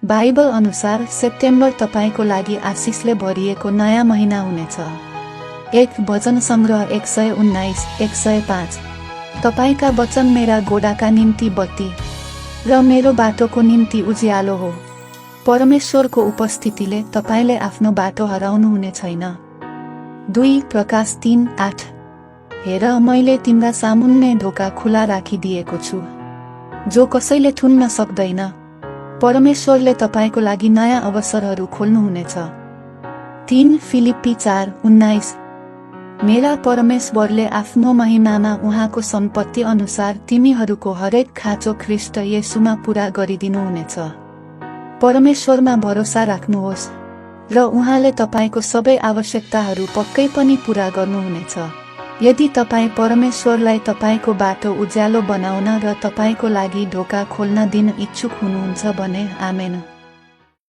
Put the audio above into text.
Bible अनुसार September तपाईको लागि आशिषले भरिएको नयाँ महिना हुनेछ। एक वचन संग्रह 119 105। तपाईका वचन मेरा गोडाका निम्ति बत्ती र मेरो बाटोको निम्ति उज्यालो हो। परमेश्वरको उपस्थितिले तपाईले आफ्नो बाटो हराउनु हुने छैन। 2 प्रकाश 3:8। हेर, मैले तिम्रा सामुन्ने ढोका खुला राखिदिएको छु, जो कसैले थुन्न सक्दैन। परमेश्वरले तपाईको लागि नयाँ अवसरहरू खोल्नुहुनेछ। 3 फिलिप्पी 4:19। मेरा परमेश्वरले आफ्नो महिमामा उहाँको सम्पत्ति अनुसार तिमीहरूको हरेक खाँचो ख्रीष्ट येशूमा पूरा गरिदिनुहुनेछ। परमेश्वरमा भरोसा राख्नुहोस् र उहाँले तपाईको सबै आवश्यकताहरू पक्कै पनि पूरा गर्नुहुनेछ। यदि तपाई परमेश्वरलाई तपाईको बाटो उज्यालो बनाउन र तपाईको लागि ढोका खोल्न दिन इच्छुक हुनुहुन्छ भने आमेन।